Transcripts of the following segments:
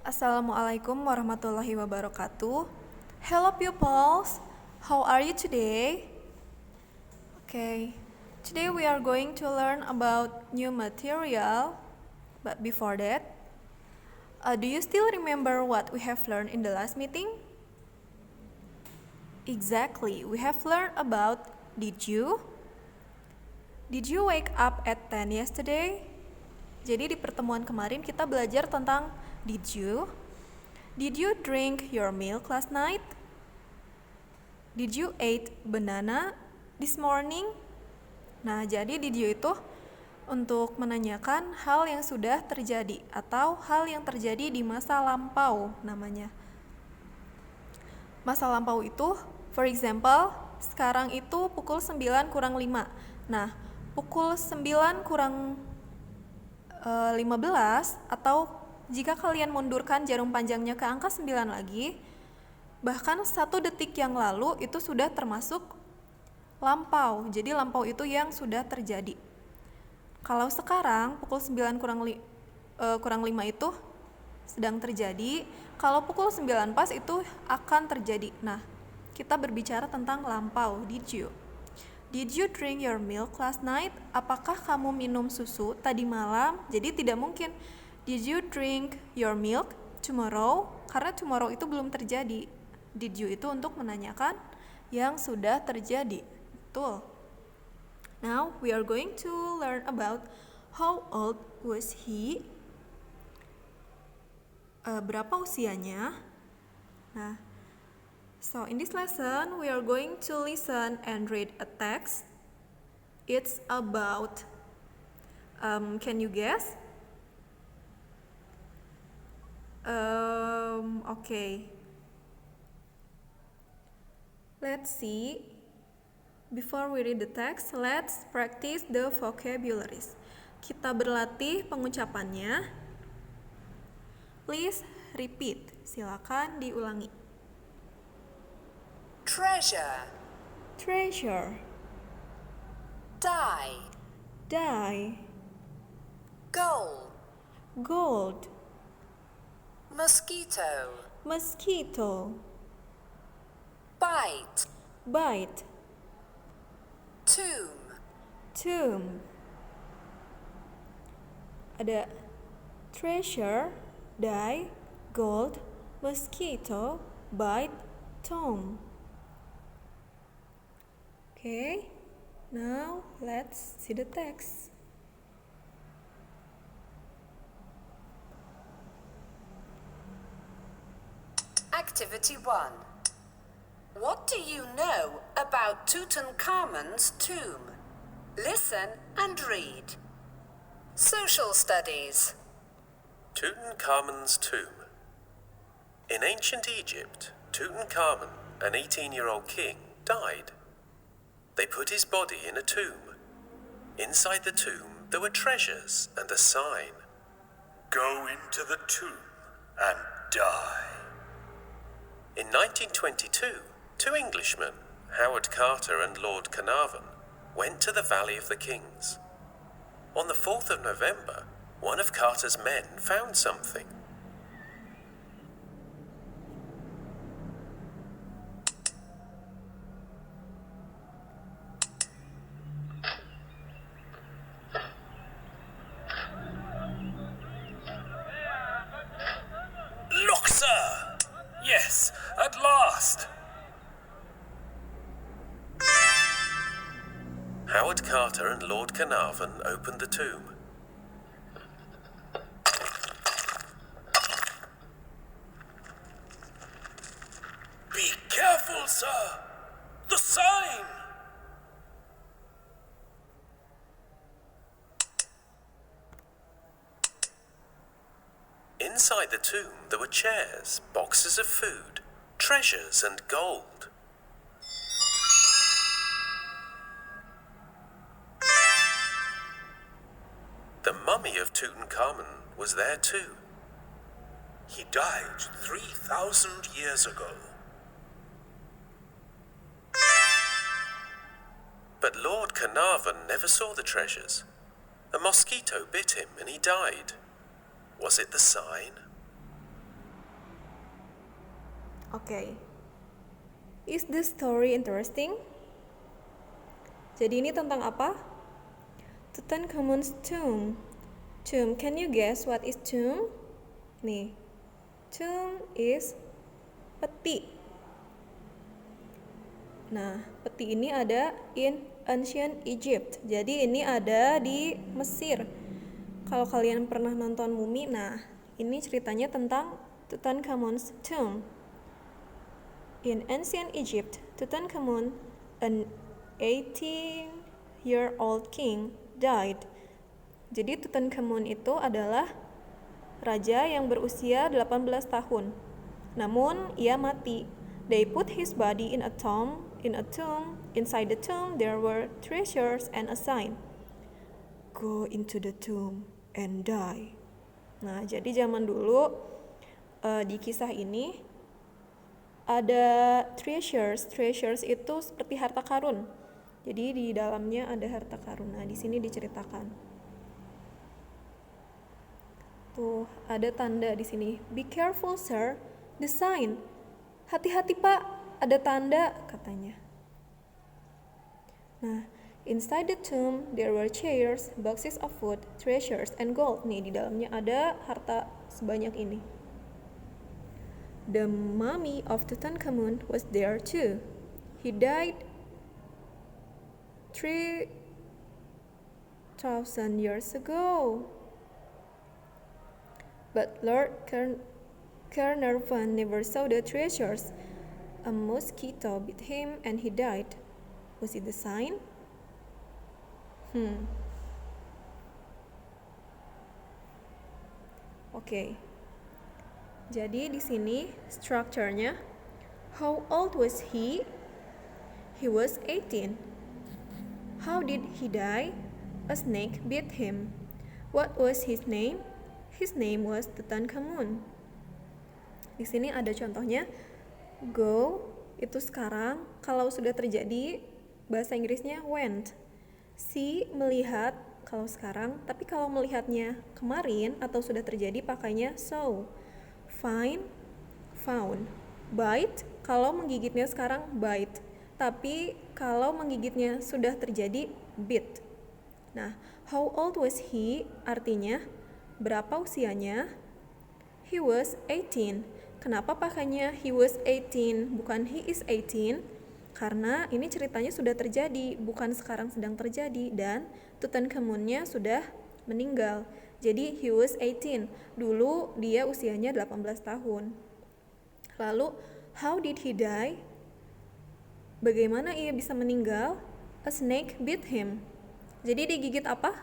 Assalamualaikum warahmatullahi wabarakatuh. Hello pupils, how are you today? Okay, today we are going to learn about new material. But before that, do you still remember what we have learned in the last meeting? Exactly, we have learned about did you? Did you wake up at 10 yesterday? Jadi di pertemuan kemarin kita belajar tentang did you? Did you drink your milk last night? Did you eat banana this morning? Nah, jadi did you itu untuk menanyakan hal yang sudah terjadi atau hal yang terjadi di masa lampau namanya. Masa lampau itu, for example, sekarang itu pukul 9 kurang 5. Nah, pukul 9 kurang 15 atau jika kalian mundurkan jarum panjangnya ke angka 9 lagi, bahkan 1 detik yang lalu itu sudah termasuk lampau. Jadi lampau itu yang sudah terjadi. Kalau sekarang pukul 9 kurang 5 itu sedang terjadi, kalau pukul 9 pas itu akan terjadi. Nah, kita berbicara tentang lampau, did you? Did you drink your milk last night? Apakah kamu minum susu tadi malam? Jadi tidak mungkin did you drink your milk tomorrow? Karena tomorrow itu belum terjadi. Did you itu untuk menanyakan yang sudah terjadi. Betul. Now we are going to learn about how old was he? Berapa usianya? Nah, so in this lesson, we are going to listen and read a text. It's about, can you guess? Okay. Let's see. Before we read the text, let's practice the vocabularies. Kita berlatih pengucapannya. Please repeat. Silakan diulangi. Treasure, Treasure, die, die, goal, gold, mosquito, mosquito, bite, bite, tomb, tomb. Ada treasure, die, gold, mosquito, bite, tomb. Okay, now let's see the text. Activity 1. What do you know about Tutankhamun's tomb? Listen and read. Social Studies. Tutankhamun's tomb. In ancient Egypt, Tutankhamun, an 18-year-old king, died. They put his body in a tomb. Inside the tomb, there were treasures and a sign. Go into the tomb and die. In 1922, 2 Englishmen, Howard Carter and Lord Carnarvon, went to the Valley of the Kings. On the 4th of November, one of Carter's men found something. Look, sir! Yes, at last! Howard Carter and Lord Carnarvon opened the tomb. Be careful, sir! The sign! Inside the tomb, there were chairs, boxes of food, treasures and gold. The mummy of Tutankhamun was there too. He died 3,000 years ago. But Lord Carnarvon never saw the treasures. A mosquito bit him and he died. Was it the sign? Oke. Is the story interesting? Jadi ini tentang apa? Tutankhamun's tomb. Tomb, can you guess what is tomb? Nih, tomb is peti. Nah, peti ini ada in ancient Egypt. Jadi ini ada di Mesir. Kalau kalian pernah nonton Mumi, nah ini ceritanya tentang Tutankhamun's tomb. In ancient Egypt, Tutankhamun, an 18-year-old king, died. Jadi Tutankhamun itu adalah raja yang berusia 18 tahun. Namun ia mati. They put his body in a tomb. Inside the tomb there were treasures and a sign. Go into the tomb and die. Nah, jadi zaman dulu di kisah ini ada treasures. Treasures itu seperti harta karun. Jadi di dalamnya ada harta karun. Nah, di sini diceritakan. Tuh, ada tanda di sini. Be careful, sir. The sign. Hati-hati, Pak. Ada tanda, katanya. Nah, inside the tomb there were chairs, boxes of food, treasures, and gold. Nih, di dalamnya ada harta sebanyak ini. The mummy of Tutankhamun was there too. He died 3,000 years ago. But Lord Carnarvon never saw the treasures. A mosquito bit him and he died. Was it the sign? Oke. Jadi di sini strukturnya, how old was he? He was 18. How did he die? A snake bit him. What was his name? His name was Tutankhamun. Di sini ada contohnya. Go itu sekarang, kalau sudah terjadi bahasa Inggrisnya went. See melihat kalau sekarang, tapi kalau melihatnya kemarin atau sudah terjadi pakainya saw. Find, found. Bite, kalau menggigitnya sekarang bite. Tapi kalau menggigitnya sudah terjadi bit. Nah, how old was he? Artinya, berapa usianya? He was 18. Kenapa pakainya he was 18, bukan he is 18? Karena ini ceritanya sudah terjadi, bukan sekarang sedang terjadi, dan Tutankhamunnya sudah meninggal. Jadi he was 18. Dulu dia usianya 18 tahun. Lalu, how did he die? Bagaimana ia bisa meninggal? A snake bit him. Jadi digigit apa?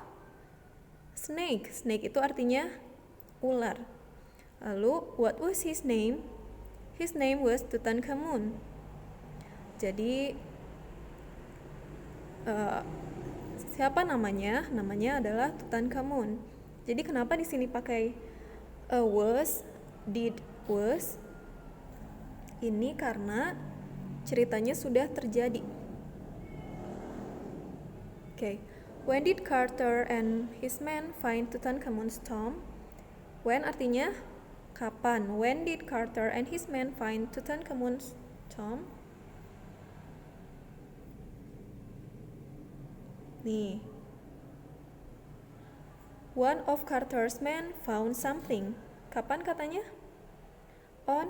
Snake. Snake itu artinya ular. Lalu, what was his name? His name was Tutankhamun. Jadi, siapa namanya? Namanya adalah Tutankhamun. Jadi, kenapa di sini pakai was, did, was? Ini karena ceritanya sudah terjadi. Okay. When did Carter and his men find Tutankhamun's tomb? When artinya kapan? When did Carter and his men find Tutankhamun's tomb? Nih. One of Carter's men found something. Kapan katanya? On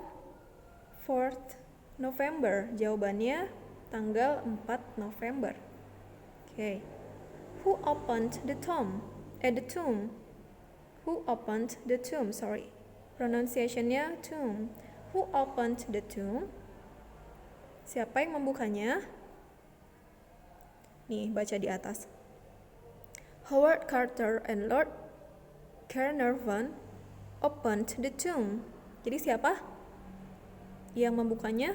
4th November. Jawabannya tanggal 4 November. Okay. Who opened the tomb? The tomb. Who opened the tomb? Sorry. Pronunciation-nya tomb. Who opened the tomb? Siapa yang membukanya? Nih, baca di atas. Howard Carter and Lord Carnarvon opened the tomb. Jadi siapa yang membukanya?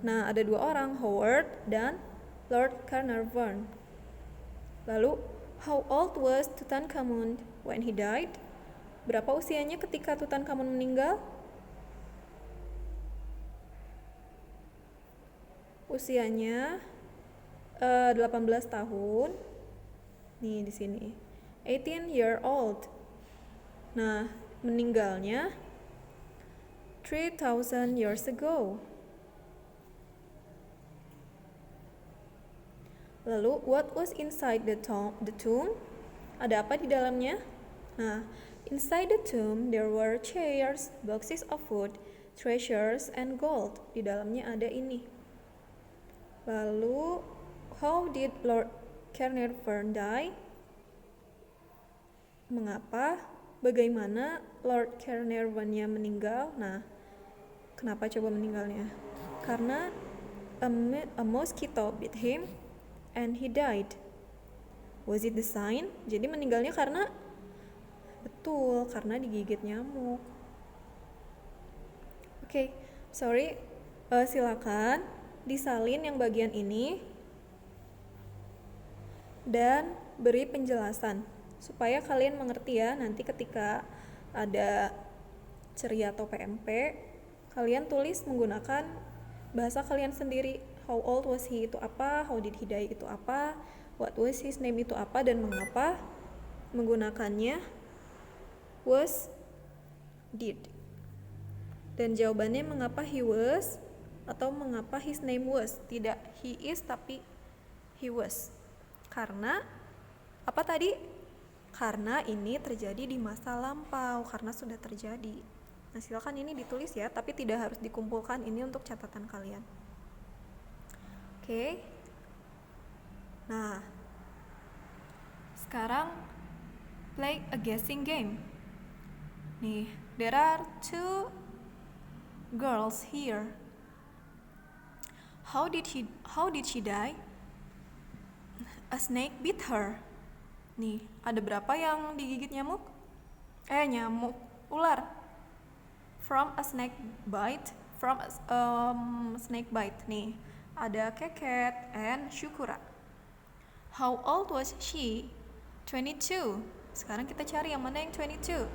Nah, ada dua orang, Howard dan Lord Carnarvon. Lalu, how old was Tutankhamun when he died? Berapa usianya ketika Tutankhamun meninggal? Usianya 18 tahun. Nih di sini. 18-year-old. Nah, meninggalnya 3,000 years ago. Lalu, what was inside the tomb? Ada apa di dalamnya? Nah, inside the tomb there were chairs, boxes of food, treasures, and gold. Di dalamnya ada ini. Lalu, how did Lord Carnarvon die? Mengapa? Bagaimana Lord Carnarvon-nya meninggal? Nah, kenapa coba meninggalnya? Karena a mosquito bit him and he died. Was it the sign? Jadi meninggalnya karena betul, karena digigit nyamuk. Oke, sorry. Silakan disalin yang bagian ini dan beri penjelasan supaya kalian mengerti ya. Nanti ketika ada ceria atau PMP, kalian tulis menggunakan bahasa kalian sendiri. How old was he itu apa, how did he die itu apa, what was his name itu apa, dan mengapa menggunakannya was, did. Dan jawabannya mengapa he was atau mengapa his name was. Tidak he is tapi he was. Karena apa tadi? Karena ini terjadi di masa lampau, karena sudah terjadi. Nah, silakan ini ditulis ya, tapi tidak harus dikumpulkan, ini untuk catatan kalian. Oke. Nah, sekarang play a guessing game. Nih, there are two girls here. How did she die? A snake bit her. Nih, ada berapa yang digigit nyamuk? Ular. From a snake bite. Snake bite. Nih, ada Keket and Shukura. How old was she? 22. Sekarang kita cari yang mana yang 22.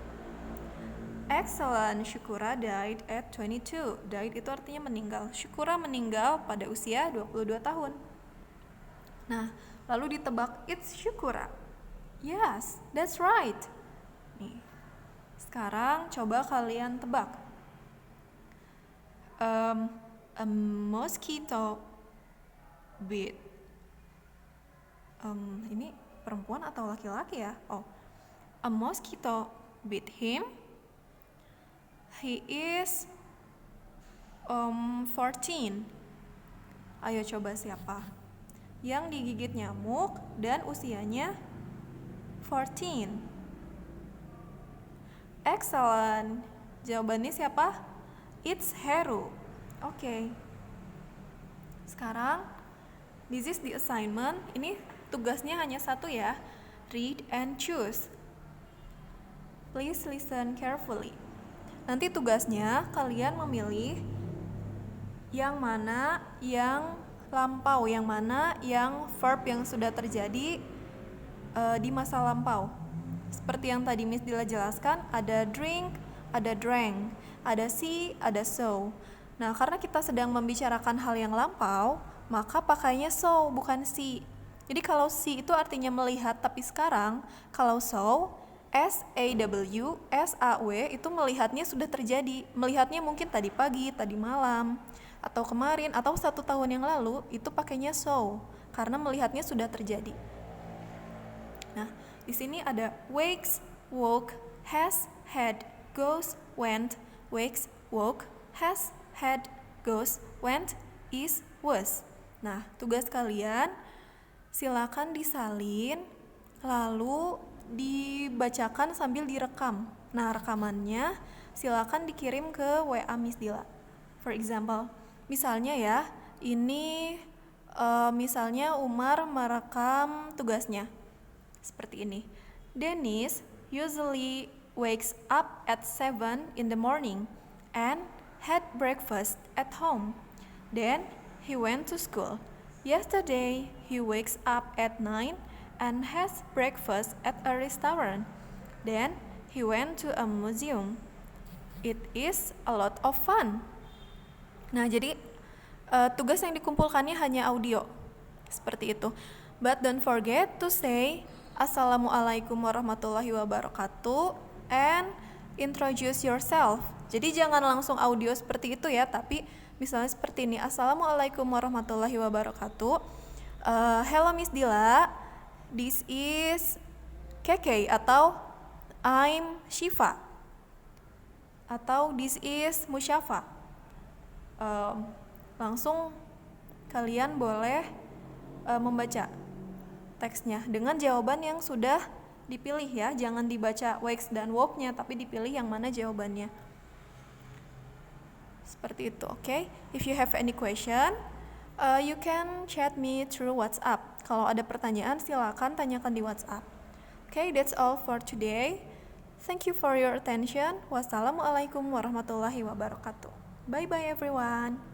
Excellent. Shukura died at 22. Died itu artinya meninggal. Shukura meninggal pada usia 22 tahun. Nah, lalu ditebak, it's Shukura. Yes, that's right. Nih. Sekarang coba kalian tebak. A mosquito bit. Ini perempuan atau laki-laki ya? Oh, a mosquito bit him. He is 14. Ayo coba siapa yang digigit nyamuk dan usianya 14? Excellent. Jawabannya siapa? It's Heru. Oke. Sekarang this is the assignment. Ini tugasnya hanya satu ya. Read and choose. Please listen carefully. Nanti tugasnya kalian memilih yang mana yang lampau, yang mana yang verb yang sudah terjadi di masa lampau. Seperti yang tadi Miss Dila jelaskan, ada drink, ada drank, ada see, ada saw. Nah, karena kita sedang membicarakan hal yang lampau, maka pakainya saw bukan see. Jadi kalau see itu artinya melihat, tapi sekarang kalau saw, S-A-W, S-A-W itu melihatnya sudah terjadi. Melihatnya mungkin tadi pagi, tadi malam, atau kemarin, atau 1 tahun yang lalu, itu pakainya saw, karena melihatnya sudah terjadi. Nah, di sini ada wakes, woke, has, had, goes, went, wakes, woke, has, had, goes, went, is, was. Nah, tugas kalian silakan disalin, lalu dibacakan sambil direkam. Nah, rekamannya silakan dikirim ke WA Miss Dila. For example, misalnya ya, ini misalnya Umar merekam tugasnya seperti ini. Dennis usually wakes up at 7 in the morning and had breakfast at home. Then he went to school. Yesterday he wakes up at 9 and has breakfast at a restaurant. Then he went to a museum. It is a lot of fun. Nah, jadi tugas yang dikumpulkannya hanya audio. Seperti itu. But don't forget to say Assalamualaikum warahmatullahi wabarakatuh and introduce yourself. Jadi jangan langsung audio seperti itu ya, tapi misalnya seperti ini. Assalamualaikum warahmatullahi wabarakatuh. Hello Miss Dila, this is Keke atau I'm Shiva atau this is Musyafa. Langsung kalian boleh membaca teksnya dengan jawaban yang sudah dipilih ya, jangan dibaca wax dan wop-nya, tapi dipilih yang mana jawabannya. Seperti itu, oke? If you have any question, you can chat me through WhatsApp. Kalau ada pertanyaan, silakan tanyakan di WhatsApp. Okay, that's all for today. Thank you for your attention. Wassalamualaikum warahmatullahi wabarakatuh. Bye-bye everyone.